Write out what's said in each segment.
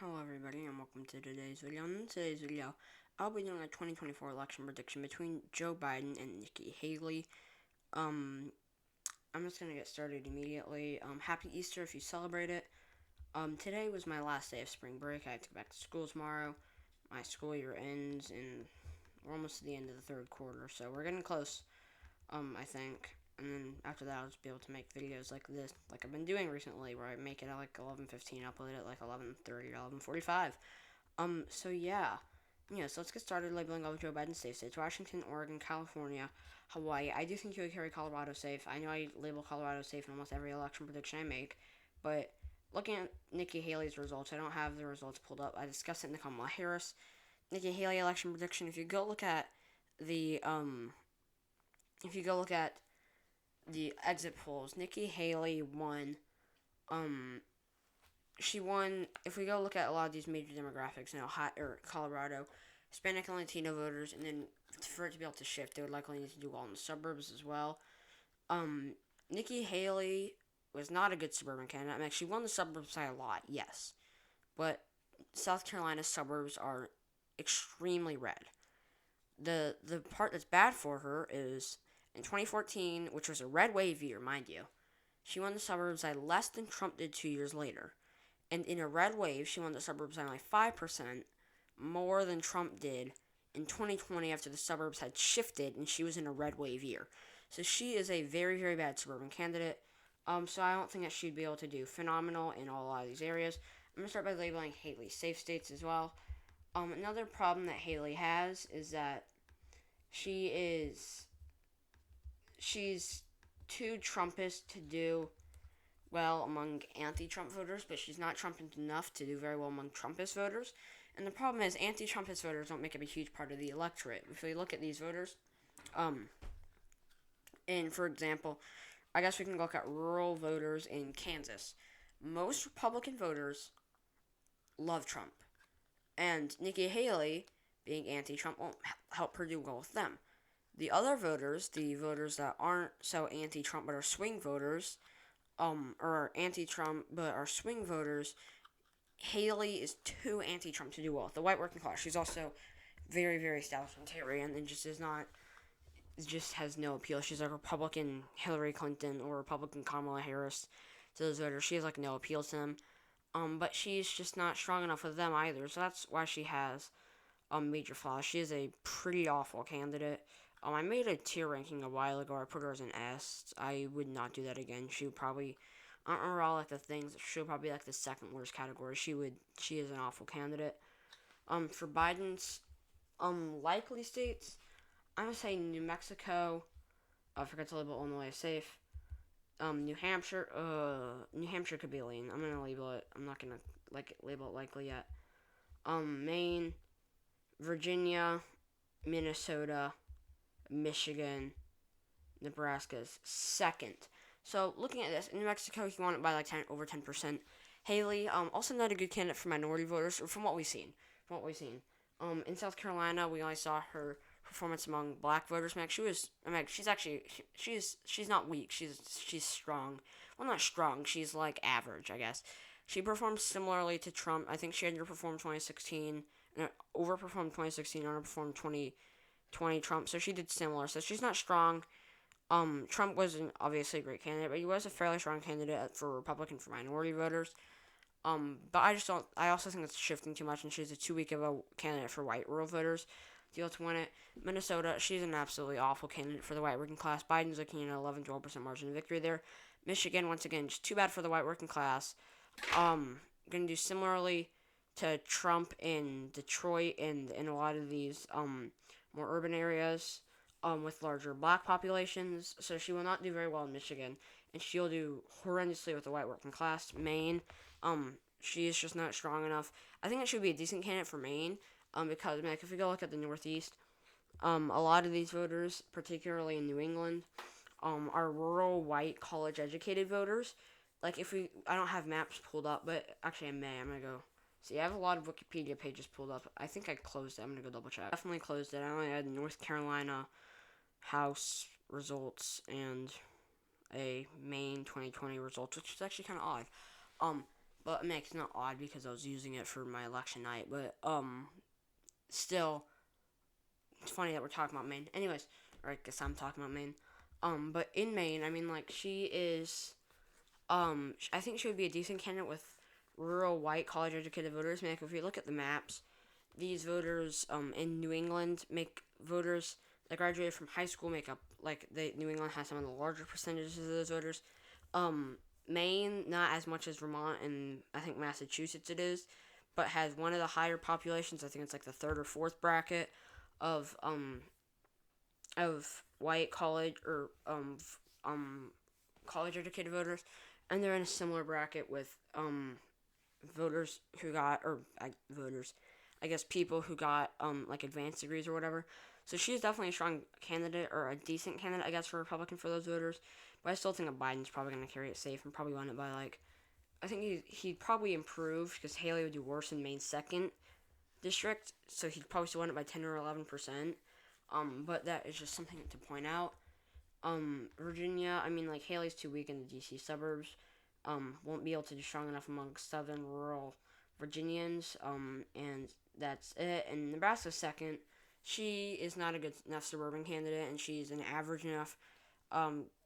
Hello everybody and welcome to today's video. In today's video, I'll be doing a 2024 election prediction between Joe Biden and Nikki Haley. I'm just gonna get started immediately. Happy Easter if you celebrate it. Today was my last day of spring break. I have to go back to school tomorrow. My school year ends and we're almost to the end of the third quarter, so we're getting close, I think. And then after that, I'll just be able to make videos like this, like I've been doing recently, where I make it at like 11:15, upload it at like 11:30 or 11:45. So yeah. So let's get started labeling all of Joe Biden's safe states: Washington, Oregon, California, Hawaii. I do think he would carry Colorado safe. I know I label Colorado safe in almost every election prediction I make, but looking at Nikki Haley's results, I don't have the results pulled up. I discussed it in the Kamala Harris Nikki Haley election prediction. If you go look at the exit polls, Nikki Haley won. She won. If we go look at a lot of these major demographics in Ohio or Colorado, Hispanic and Latino voters, and then for it to be able to shift, they would likely need to do well in the suburbs as well. Nikki Haley was not a good suburban candidate. I mean, she won the suburbs by a lot, yes, but South Carolina's suburbs are extremely red. The part that's bad for her is in 2014, which was a red wave year, mind you, she won the suburbs by less than Trump did 2 years later. And in a red wave, she won the suburbs by only 5% more than Trump did in 2020 after the suburbs had shifted and she was in a red wave year. So she is a very, very bad suburban candidate. So I don't think that she'd be able to do phenomenal in a lot of these areas. I'm going to start by labeling Haley safe states as well. Another problem that Haley has is that she's too Trumpist to do well among anti-Trump voters, but she's not Trumpist enough to do very well among Trumpist voters. And the problem is anti-Trumpist voters don't make up a huge part of the electorate. If we look at these voters, and for example, I guess we can look at rural voters in Kansas. Most Republican voters love Trump. And Nikki Haley, being anti-Trump, won't help her do well with them. The other voters, the voters that aren't so anti-Trump but are swing voters, or anti-Trump but are swing voters, Haley is too anti-Trump to do well with the white working class. She's also very, very establishmentarian and just has no appeal. She's like Republican Hillary Clinton or Republican Kamala Harris to those voters. She has like no appeal to them. But she's just not strong enough with them either. So that's why she has major flaws. She is a pretty awful candidate. I made a tier ranking a while ago. I put her as an S. I would not do that again. She would probably, I don't remember all like the things. She would probably be like the second worst category. She is an awful candidate. For Biden's likely states, I'm gonna say New Mexico. I forgot to label Illinois safe. New Hampshire. New Hampshire could be a lean. I'm gonna label it. I'm not gonna label it likely yet. Maine, Virginia, Minnesota, Michigan, Nebraska's second. So looking at this, in New Mexico, he won it by like over 10%. Haley, also not a good candidate for minority voters, from what we've seen. In South Carolina, we only saw her performance among black voters. She's not weak. She's strong. Well, not strong. She's like average, I guess. She performed similarly to Trump. I think she underperformed 2016, overperformed 2016, underperformed 2020 Trump. So she did similar. So she's not strong. Trump wasn't obviously a great candidate, but he was a fairly strong candidate for Republican for minority voters. But I also think it's shifting too much, and she's too weak of a candidate for white rural voters to be able to win it. Minnesota, she's an absolutely awful candidate for the white working class. Biden's looking at an 11-12% margin of victory there. Michigan, once again, just too bad for the white working class. Going to do similarly to Trump in Detroit and in a lot of these more urban areas with larger black populations. So she will not do very well in Michigan, and she'll do horrendously with the white working class. Maine, she is just not strong enough. I think it should be a decent candidate for Maine, because if we go look at the Northeast, a lot of these voters, particularly in New England, are rural, white, college-educated voters. Like I don't have maps pulled up, but actually I may. I'm gonna go see. I have a lot of Wikipedia pages pulled up. I think I closed it. I'm gonna go double check. Definitely closed it. I only had North Carolina House results and a Maine 2020 results, which is actually kind of odd. But I mean, it's not odd because I was using it for my election night. But still, it's funny that we're talking about Maine. Anyways, or I guess I'm talking about Maine. But in Maine, I mean, like she is. I think she would be a decent candidate with rural white college educated voters. I mean, like, if you look at the maps, these voters in New England make voters that graduated from high school make up like New England has some of the larger percentages of those voters. Um, Maine not as much as Vermont and I think Massachusetts it is, but has one of the higher populations. I think it's like the third or fourth bracket of white college or college educated voters, and they're in a similar bracket with voters who got voters, I guess people who got like advanced degrees or whatever. So she's definitely a strong candidate or a decent candidate, I guess, for Republican for those voters. But I still think that Biden's probably going to carry it safe and probably win it by like I think he'd probably improve because Haley would do worse in Maine's second district, so he'd probably still win it by 10 or 11%. But that is just something to point out. Virginia, I mean, like Haley's too weak in the DC suburbs. Won't be able to do strong enough among southern rural Virginians. And that's it. And Nebraska's second. She is not a good enough suburban candidate, and she's an average enough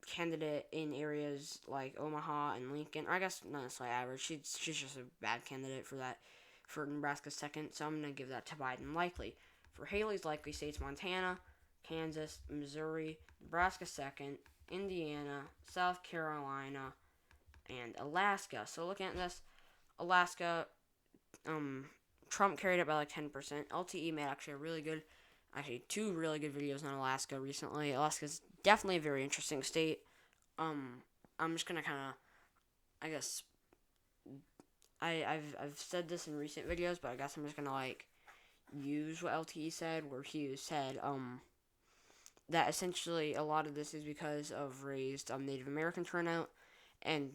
candidate in areas like Omaha and Lincoln. Or I guess not necessarily average. She's just a bad candidate for that for Nebraska's second. So I'm gonna give that to Biden likely. For Haley's likely states, Montana, Kansas, Missouri, Nebraska second, Indiana, South Carolina, and Alaska. So looking at this, Alaska, Trump carried it by like 10%. LTE made actually two really good videos on Alaska recently. Alaska's definitely a very interesting state. I'm just gonna kind of, I guess, I've said this in recent videos, but I guess I'm just gonna like use what LTE said, where he said that essentially a lot of this is because of raised Native American turnout, and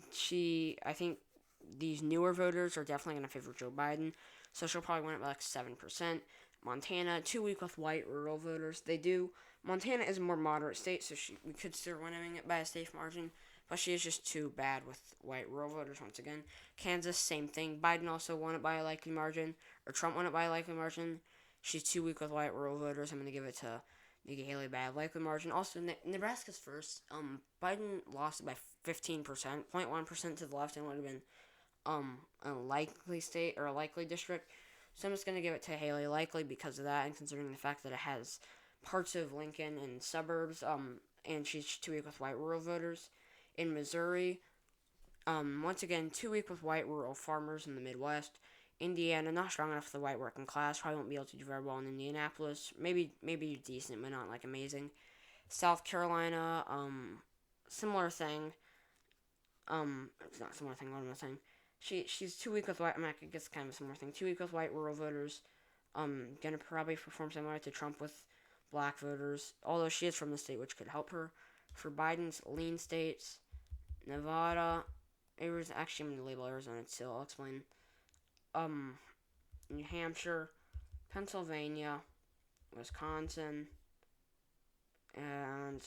I think these newer voters are definitely going to favor Joe Biden, so she'll probably win it by like 7%. Montana, too weak with white rural voters. Montana is a more moderate state, so we could still winning it by a safe margin, but she is just too bad with white rural voters once again. Kansas, same thing. Biden also won it by a likely margin, or Trump won it by a likely margin. She's too weak with white rural voters. I'm going to give it to Nikki Haley by a likely margin. Also, Nebraska's first. Biden lost it by 15%, 0.1% to the left, and would have been a likely state or a likely district. So I'm just going to give it to Haley likely because of that, and considering the fact that it has parts of Lincoln and suburbs, and she's too weak with white rural voters. In Missouri, once again, too weak with white rural farmers in the Midwest. Indiana, not strong enough for the white working class. Probably won't be able to do very well in Indianapolis. Maybe decent, but not like amazing. South Carolina, similar thing. It's not similar thing. What am I saying? She's too weak with white. I guess kind of a similar thing. Too weak with white rural voters. Gonna probably perform similar to Trump with black voters. Although she is from the state, which could help her. For Biden's lean states, Nevada, Arizona. Actually, I'm gonna label Arizona too. I'll explain. New Hampshire, Pennsylvania, Wisconsin, and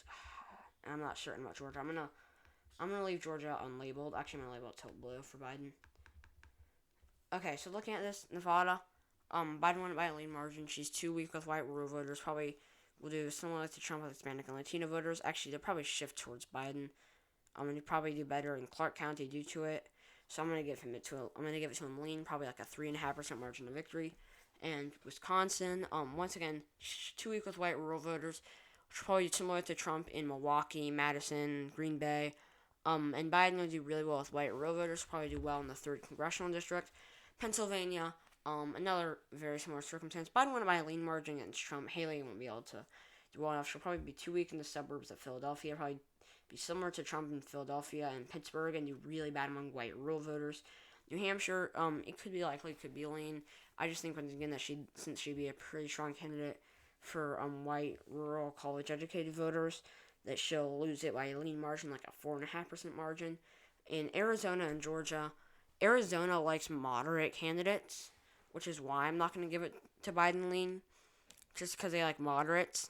I'm not certain about Georgia. I'm gonna leave Georgia unlabeled. Actually, I'm gonna label it till blue for Biden. Okay, so looking at this, Nevada, Biden won it by a lean margin. She's too weak with white rural voters. Probably will do similar to Trump with Hispanic and Latino voters. Actually, they'll probably shift towards Biden. And he'd probably do better in Clark County due to it. So I'm gonna give it to him lean, probably like a 3.5% margin of victory. And Wisconsin, once again, too weak with white rural voters, which will probably be similar to Trump in Milwaukee, Madison, Green Bay. And Biden will do really well with white rural voters, probably do well in the 3rd congressional district. Pennsylvania, another very similar circumstance. Biden won by a lean margin against Trump. Haley won't be able to do well enough. She'll probably be too weak in the suburbs of Philadelphia, probably be similar to Trump in Philadelphia and Pittsburgh, and do really bad among white rural voters. New Hampshire, it could be likely, could be lean. I just think once again that since she'd be a pretty strong candidate for white rural college educated voters, that she'll lose it by a lean margin, like a 4.5% margin. In Arizona and Georgia, Arizona likes moderate candidates, which is why I'm not going to give it to Biden lean, just because they like moderates.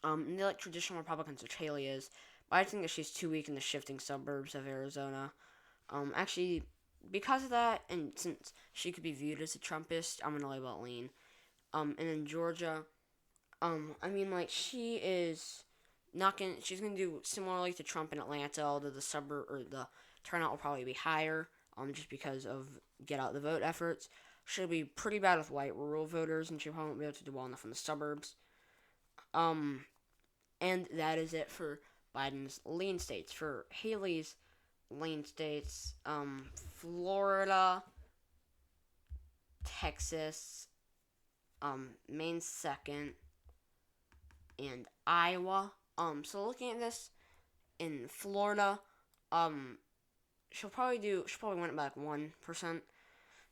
And they like traditional Republicans, which Haley is. But I think that she's too weak in the shifting suburbs of Arizona. Actually, because of that, and since she could be viewed as a Trumpist, I'm gonna label it lean. And then Georgia, I mean, like, she is not gonna. She's gonna do similarly to Trump in Atlanta, although the suburb or the turnout will probably be higher. Just because of get out the vote efforts. She'll be pretty bad with white rural voters, and she probably won't be able to do well enough in the suburbs. Um, and that is it for Biden's lean states. For Haley's lean states, Florida, Texas, Maine second, and Iowa. So looking at this in Florida, um, she'll probably win it by like 1%.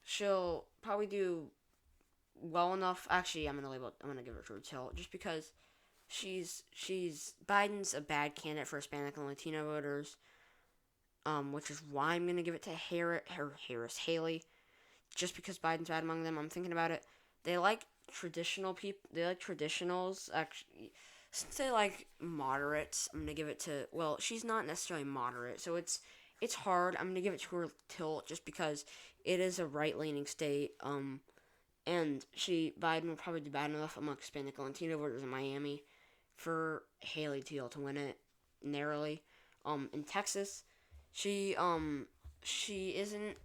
She'll probably do well enough. Actually, I'm gonna give her a true tilt just because she's Biden's a bad candidate for Hispanic and Latino voters. Which is why I'm gonna give it to Haley, just because Biden's bad among them. I'm thinking about it. They like traditional people. They like traditionals. Actually, since they like moderates, I'm gonna give it to. Well, she's not necessarily moderate, so it's hard. I'm gonna give it to her tilt just because it is a right-leaning state. And Biden will probably do bad enough among Hispanic and Latino voters in Miami for Haley to be able to win it narrowly. In Texas, she isn't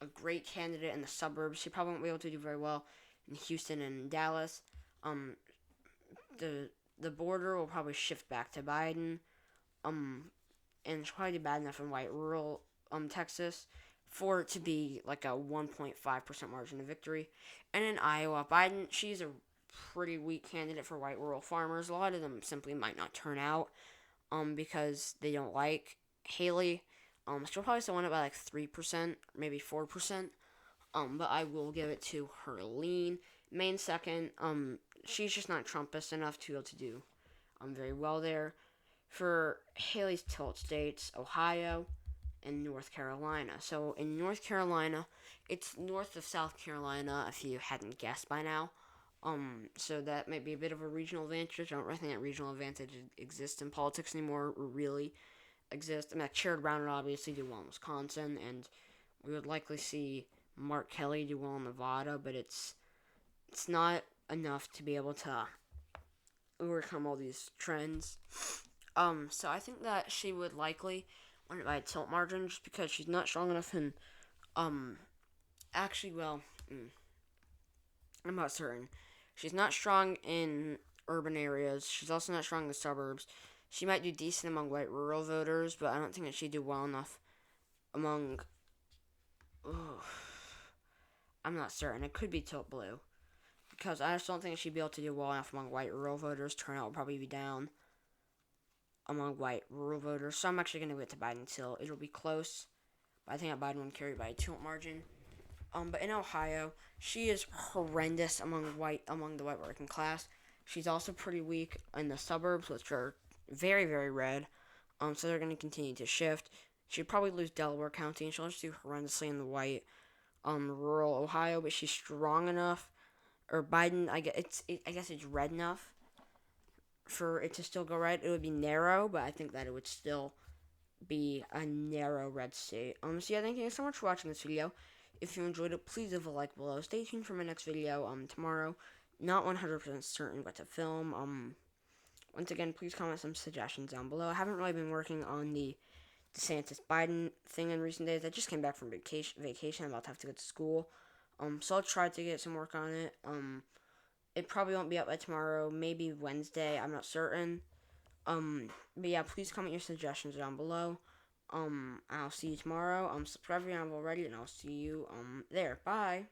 a great candidate in the suburbs. She probably won't be able to do very well in Houston and Dallas. The border will probably shift back to Biden. And she'll probably do bad enough in white rural Texas for it to be like a 1.5% margin of victory. And in Iowa, Biden, she's a pretty weak candidate for white rural farmers. A lot of them simply might not turn out because they don't like Haley. She'll probably still win it by like 3%, maybe 4%. But I will give it to her lean. Maine second. She's just not Trumpist enough to be able to do very well there. For Haley's tilt states, Ohio and North Carolina. So in North Carolina, it's north of South Carolina, if you hadn't guessed by now. So that might be a bit of a regional advantage. I don't really think that regional advantage exists in politics anymore, or really exist. I mean, like Sherrod Brown would obviously do well in Wisconsin, and we would likely see Mark Kelly do well in Nevada, but it's not enough to be able to overcome all these trends. So I think that she would likely win it by a tilt margin just because she's not strong enough in, actually, well, I'm not certain. She's not strong in urban areas. She's also not strong in the suburbs. She might do decent among white rural voters, but I don't think that she'd do well enough among, I'm not certain. It could be tilt blue. Because I just don't think she'd be able to do well enough among white rural voters. Turnout will probably be down among white rural voters. So I'm actually going to give it to Biden still. It'll be close, but I think that Biden would carry by a tilt margin. But in Ohio, she is horrendous among the white working class. She's also pretty weak in the suburbs, which are very, very red. So they're going to continue to shift. She'd probably lose Delaware County, and she'll just do horrendously in the white rural Ohio, but she's strong enough. Or Biden, I guess it's red enough for it to still go right. It would be narrow, but I think that it would still be a narrow red state. So yeah, thank you so much for watching this video. If you enjoyed it, please leave a like below. Stay tuned for my next video tomorrow. Not 100% certain what to film. Once again, please comment some suggestions down below. I haven't really been working on the DeSantis Biden thing in recent days. I just came back from vacation. I'm about to have to go to school. So I'll try to get some work on it. It probably won't be up by tomorrow, maybe Wednesday, I'm not certain. But yeah, please comment your suggestions down below. I'll see you tomorrow. Subscribe if you haven't already, and I'll see you, there. Bye.